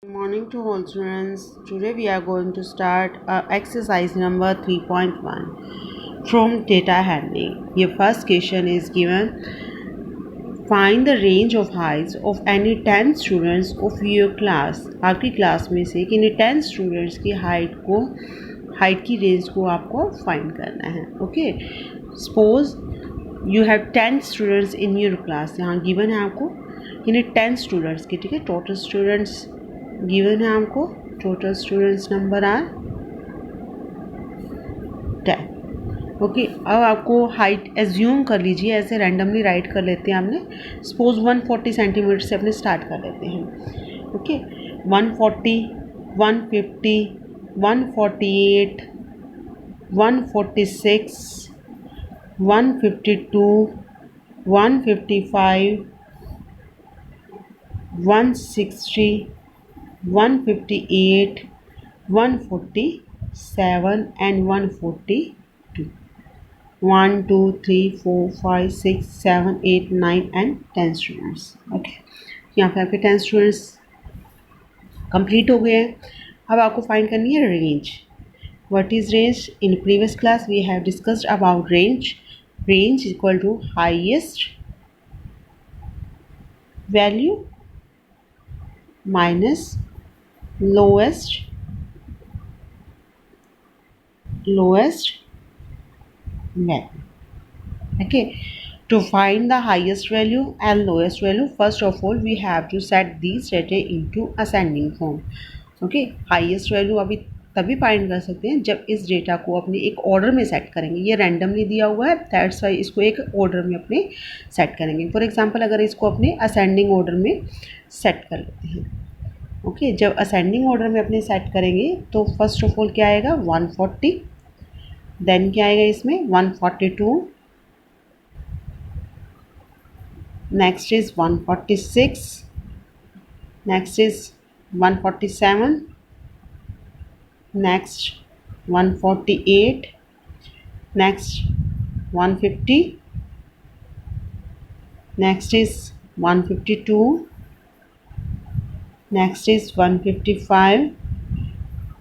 Good morning to all students. Today we are going to start exercise number 3.1 from data handling. Your first question is given. Find the range of heights of any 10 students of your class. आपकी class में से किन्हीं 10 students की height की range को आपको find करना है. Okay, suppose you have 10 students in your class. यहाँ गिवन है आपको किन्हीं 10 स्टूडेंट्स की. ठीक है, टोटल स्टूडेंट्स गिवन है आपको. Total students number are 10. Okay, अब आपको हाइट एज्यूम कर लीजिए, ऐसे रैंडमली राइट कर लेते हैं. हमने सपोज 140 सेंटीमीटर से अपने स्टार्ट कर लेते हैं. Okay, 140, 150, 148, 146, 152, 155, 160, 158, 147 and 142. 1 2 3 4 5 6 7 8 9 and 10 students. Okay, यहाँ पे आपके 10 स्टूडेंट्स कंप्लीट हो गए हैं. अब आपको फाइंड करनी है range. What is range? In previous class we have discussed about range. Range equal to highest value minus lowest value. Okay, to find the highest value and lowest value, first of all we have to set these data into ascending form. Okay, highest value अभी तभी find कर सकते हैं जब इस data को अपने एक ऑर्डर में सेट करेंगे. ये रैंडमली दिया हुआ है, दैट्स वाई इसको एक ऑर्डर में अपने सेट करेंगे. फॉर एग्जांपल अगर इसको अपने असेंडिंग ऑर्डर में सेट कर लेते हैं. ओके, जब असेंडिंग ऑर्डर में अपने सेट करेंगे तो फर्स्ट ऑफ ऑल क्या आएगा 140, देन क्या आएगा इसमें 142, next is 146, next is 147, next 148, next 150, next is 152, next is 155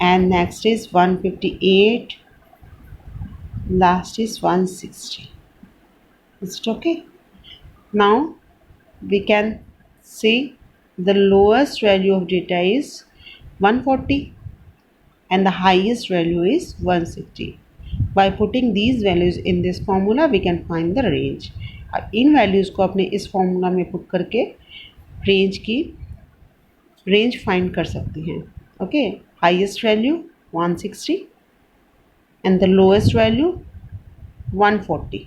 and next is 158, last is 160. Is it okay? Now we can see the lowest value of data is 140 and the highest value is 160. By putting these values in this formula we can find the range. अब इन values को अपने इस formula में put करके range find कर सकते हैं. Okay, highest value 160 and the lowest value 140.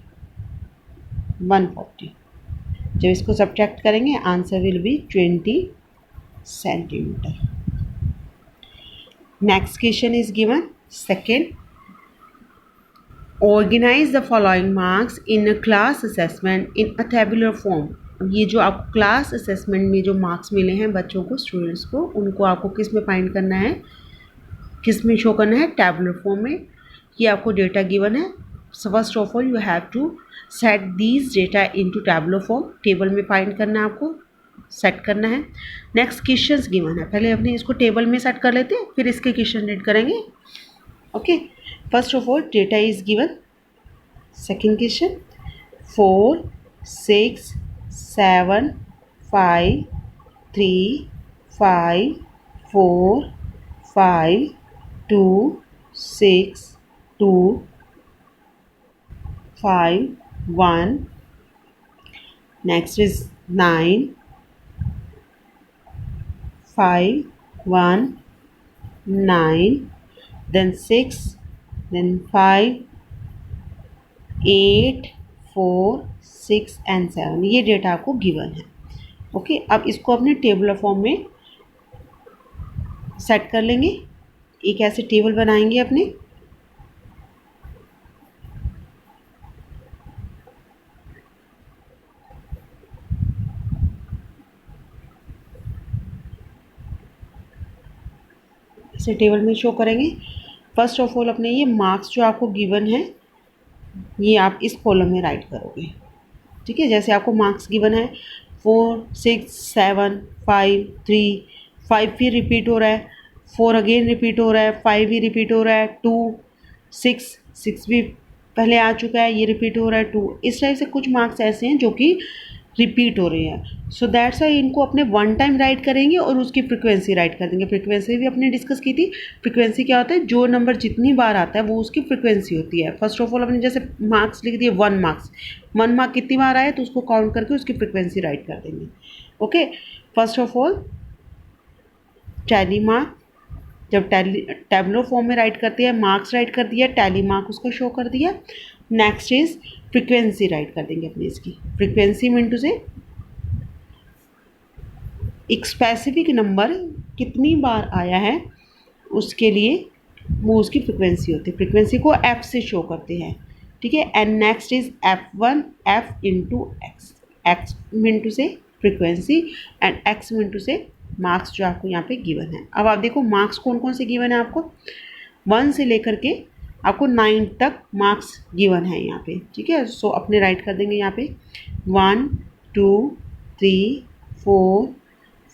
जब इसको सब्ट्रैक्ट करेंगे answer will be 20 centimetre. Next question is given. Second, organise the following marks in a class assessment in a tabular form. ये जो आपको class assessment में जो marks मिले हैं बच्चों को, स्टूडेंट्स को, उनको आपको किस में फाइंड करना है, किस में शो करना है? टैबुलर फॉर्म में. ये आपको डेटा गिवन है. First of all you have to set these data into tabular form. Table में फाइंड करना है, आपको सेट करना है. नेक्स्ट क्वेश्चंस गिवन है, पहले अपने इसको टेबल में सेट कर लेते हैं फिर इसके क्वेश्चन रीड करेंगे. Okay, first of all data is given. Second question 4 6 7 5 3 5 4 5 2 6 2 5 1. Next is 9 5 1 9, then 6, then 5 8 4 6 and 7. ये डेटा आपको गिवन है. ओके, अब इसको अपने टेबुलर फॉर्म में सेट कर लेंगे. एक ऐसे टेबल बनाएंगे अपने. इसे टेबल में शो करेंगे. फर्स्ट ऑफ ऑल अपने ये मार्क्स जो आपको गिवन है ये आप इस कॉलम में राइट करोगे. ठीक है, जैसे आपको मार्क्स गिवन है 4 6 7 5 3 5 फिर रिपीट हो रहा है, 4 अगेन रिपीट हो रहा है, 5 भी रिपीट हो रहा है, 2, 6 भी पहले आ चुका है, ये रिपीट हो रहा है 2। इस टाइप से कुछ मार्क्स ऐसे हैं जो कि रिपीट हो रहे हैं। सो दैट्स वाई इनको अपने वन टाइम राइट करेंगे और उसकी फ्रिक्वेंसी राइट कर देंगे। फ्रिक्वेंसी भी अपने डिस्कस की थी। फ्रिक्वेंसी क्या होता है, जो नंबर जितनी बार आता है वो उसकी फ्रिक्वेंसी होती है। फर्स्ट ऑफ ऑल अपने जैसे मार्क्स लिख दिए 1 मार्क्स, 1 मार्क कितनी बार आए तो उसको काउंट करके उसकी फ्रिक्वेंसी राइट कर देंगे। Okay, first of all tally mark, जब टैबुलर फॉर्म में राइट करते हैं, मार्क्स राइट कर दिया, टैली मार्क उसको शो कर दिया। नेक्स्ट इज फ्रिक्वेंसी राइट कर देंगे अपनी इसकी। फ्रिक्वेंसी मीन टू से एक स्पेसिफिक नंबर कितनी बार आया है उसके लिए वो उसकी फ्रिक्वेंसी होती है। फ्रिक्वेंसी को एफ से शो करते हैं, ठीक है। And next is F1 F into X. X मिनटू से फ्रिक्वेंसी एंड एक्स मिनटू से मार्क्स जो आपको यहाँ पे गिवन है। अब आप देखो मार्क्स कौन कौन से गिवन है आपको, 1 से लेकर के आपको 9 तक मार्क्स गिवन है यहाँ पे, ठीक है। सो अपने राइट कर देंगे यहाँ पे 1 2 3 4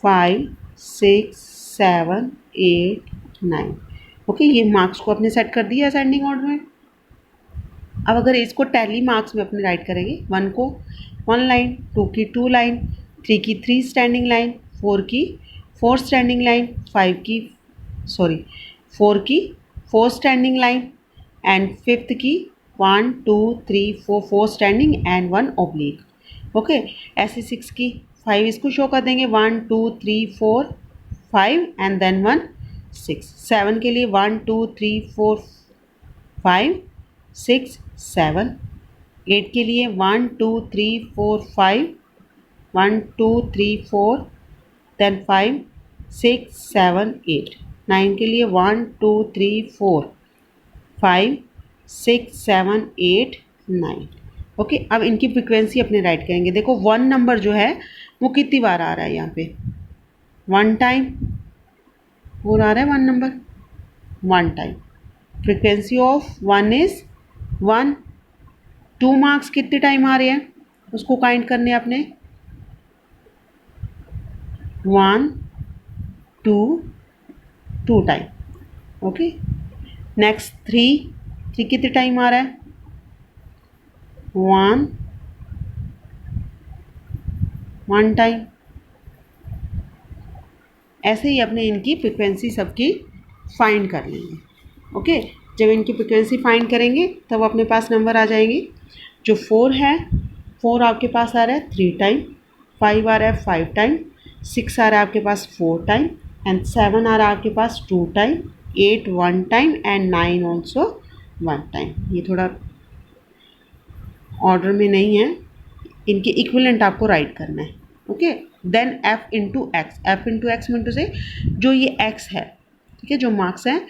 5 6 7 8 9। ओके, ये मार्क्स को अपने सेट कर दिया असेंडिंग ऑर्डर में। अब अगर इसको टैली मार्क्स में अपने राइट करेंगे, 1 को 1 लाइन, 2 की 2 लाइन, 3 की 3 स्टैंडिंग लाइन, 4 की 4 स्टैंडिंग लाइन, 4 की 4 स्टैंडिंग लाइन एंड 5th की 1 2 3 4 4 स्टैंडिंग एंड 1 ऑब्लिक। ओके, ऐसे 6 की 5 इसको शो कर देंगे 1 2 3 4 5 एंड देन 1 6। 7 के लिए 1 2 3 4 5 6 7। 8 के लिए 1 2 3 4 5 1 2 3 4 then 5 6 7 8। 9 के लिए 1 2 3 4 5 6 7 8 9। ओके, अब इनकी फ्रिक्वेंसी अपने राइट करेंगे। देखो 1 नंबर जो है वो कितनी बार आ रहा है यहाँ पे, 1 टाइम और आ रहा है 1 number 1 time. Frequency of 1 is 1। 2 marks कितने टाइम आ रहे हैं उसको काउंट करने अपने, 1 2 2 टाइम। ओके, नेक्स्ट 3 कितने टाइम आ रहा है, 1 टाइम। ऐसे ही अपने इनकी फ्रिक्वेंसी सबकी फाइंड कर लेंगे। ओके, जब इनकी फ्रिक्वेंसी फाइंड करेंगे तब अपने पास नंबर आ जाएंगे। जो 4 है, 4 आपके पास आ रहा है 3 टाइम, 5 आ रहा है 5 टाइम, 6 आ रहा है आपके पास 4 टाइम एंड 7 आ रहा है आपके पास 2 time, 8 1 time and 9 also 1 time. ये थोड़ा ऑर्डर में नहीं है, इनके इक्विवेलेंट आपको राइट करना है। Okay, then F into X. F into X mean to से जो ये x है, ठीक है, जो मार्क्स है,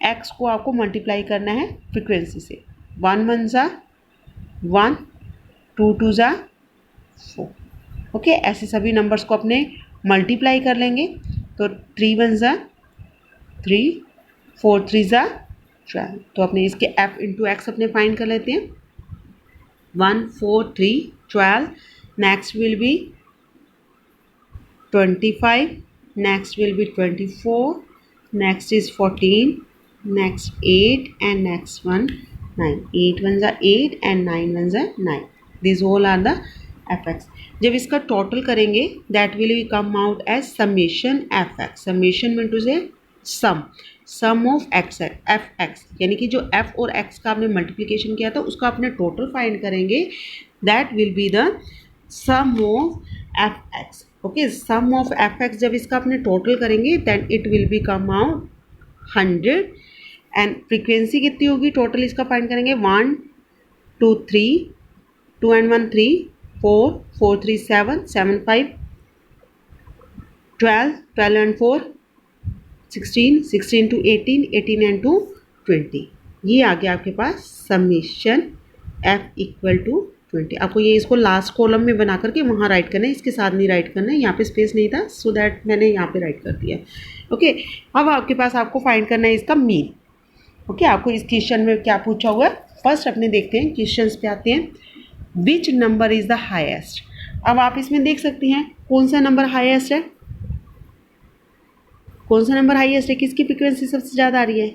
x को आपको मल्टीप्लाई करना है फ्रिक्वेंसी से। 1 1 ज़ा 1, 2 2 ज़ा 4। ओके, ऐसे सभी नंबर्स को अपने मल्टीप्लाई कर लेंगे तो 3 1 ज़ा 3, 4 3 ज़ा 12। तो अपने इसके F इंटू एक्स अपने फाइंड कर लेते हैं। 1 4 3 12, next will be 25, next will be 24, next is 14, next 8 and next one 9। 8 1s are 8 and 9 1s are 9। These all are the fx। जब इसका टोटल करेंगे that will be come out as summation fx। summation mean to say sum of X F X, यानी कि जो f और x का आपने multiplication किया था उसका आपने टोटल फाइंड करेंगे, that will be the sum of F X. Okay, sum of F X जब इसका आपने टोटल करेंगे then it will be come out 100। And frequency कितनी होगी टोटल इसका फाइंड करेंगे, 1 2 3, 2 and 1 3, 4 4 3 7, 7 5 12, 12 and 4 16, 16 to 18, 18 and 2 20। ये आ गया आपके पास समेशन f इक्वल टू 20। आपको ये इसको लास्ट कॉलम में बना करके वहाँ राइट करना है, इसके साथ नहीं राइट करना है, यहाँ पे स्पेस नहीं था सो दैट मैंने यहाँ पे राइट कर दिया। ओके, अब आपके पास आपको फाइंड करना है इसका मीन। ओके, आपको इस क्वेश्चन में क्या पूछा हुआ है, फर्स्ट अपने देखते हैं क्वेश्चन पे आते हैं। Which number is the highest. अब आप इसमें देख सकती हैं कौन सा नंबर हाइएस्ट है, कौन सा नंबर हाईएस्ट है, किसकी फ्रीक्वेंसी सबसे ज़्यादा आ रही है,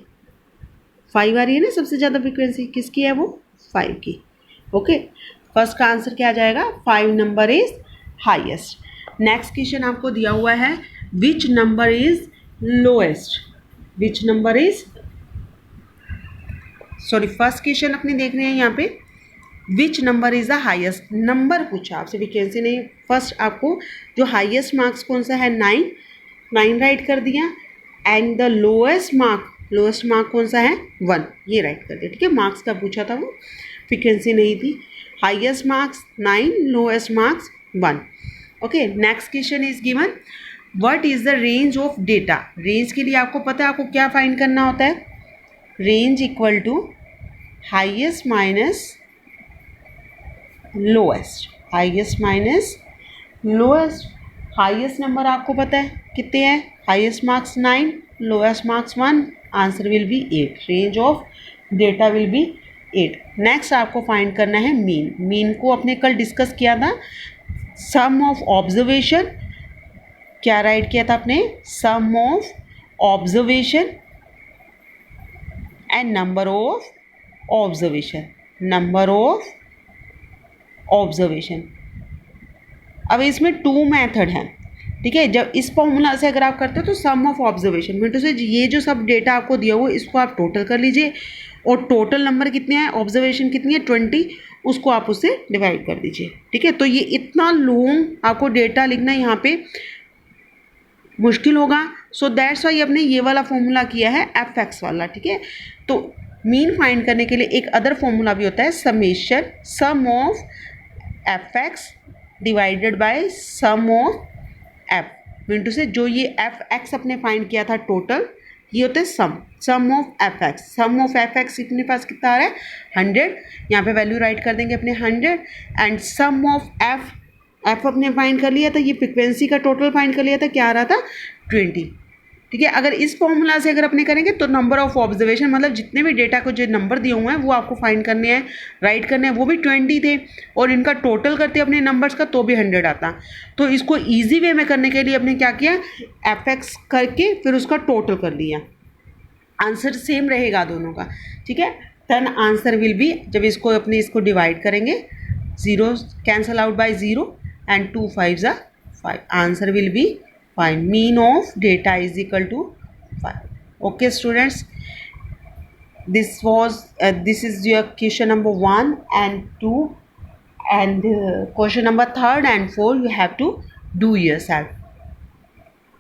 5 आ रही है ना सबसे ज़्यादा फ्रीक्वेंसी, किसकी है वो, 5 की। ओके, फर्स्ट का आंसर क्या आ जाएगा, 5 number is highest. Next question आपको दिया हुआ है, which number is lowest, which number is, sorry first question अपने देख रहे हैं यहाँ पे, which number is the highest, number पूछा आपसे, फ्रीक्वेंसी नहीं। फर्स्ट आपको जो हाईएस्ट मार्क्स कौन सा है, 9 राइट कर दिया, एंड द लोएस्ट मार्क कौन सा है, 1, ये राइट कर दिया। ठीक है, मार्क्स का पूछा था वो, फ्रीक्वेंसी नहीं थी। Highest marks 9, lowest marks 1। Okay, next question is given, what is the range of data. Range के लिए आपको पता है आपको क्या फाइंड करना होता है, range equal to highest minus lowest, highest minus lowest. Highest number आपको पता है कितने हैं, highest marks 9, lowest marks 1, answer will be 8, range of data will be 8। Next आपको फाइंड करना है मीन। मीन को अपने कल डिस्कस किया था, सम ऑफ ऑब्जर्वेशन, क्या राइट किया था आपने, sum of observation and number of observation, number of observation. अब इसमें 2 मेथड हैं, ठीक है। जब इस फॉर्मूला से अगर आप करते हो तो सम ऑफ ऑब्जर्वेशन मिनटों से, ये जो सब डेटा आपको दिया हुआ है इसको आप टोटल कर लीजिए, और टोटल नंबर कितने हैं, ऑब्जर्वेशन कितनी है 20, उसको आप उससे डिवाइड कर दीजिए। ठीक है, तो ये इतना लॉन्ग आपको डेटा लिखना यहाँ पे मुश्किल होगा, सो दैट्स वाई आपने ये वाला फॉर्मूला किया है एफ वाला। ठीक है, तो मीन फाइंड करने के लिए एक अदर फॉर्मूला भी होता है, summation, sum of F divided by sum of F, मिनटू से जो ये एफ एक्स अपने फाइंड किया था टोटल, ये होता है sum of F X. Sum of F X अपने पास कितना आ रहा है 100, यहाँ पे वैल्यू राइट कर देंगे अपने 100, एंड सम ऑफ एफ अपने फाइंड कर लिया था, ये फ्रिक्वेंसी का टोटल फाइंड कर लिया था, क्या आ रहा था 20। ठीक है, अगर इस फॉर्मूला से अगर अपने करेंगे तो नंबर ऑफ ऑब्जर्वेशन, मतलब जितने भी डेटा को जो नंबर दिए हुए हैं वो आपको फाइंड करने हैं, राइट करने हैं, वो भी 20 थे, और इनका टोटल करते अपने नंबर्स का तो भी 100 आता। तो इसको ईजी वे में करने के लिए अपने क्या किया, एफ एक्स करके फिर उसका टोटल कर लिया, आंसर सेम रहेगा दोनों का। ठीक है, देन आंसर विल बी, जब इसको अपने इसको डिवाइड करेंगे, 0 cancel out by 0 and 2 5s are 5, answer will B 5, mean of data is equal to 5. Okay students, this is your question number 1 and 2, and question number 3 and 4 you have to do yourself.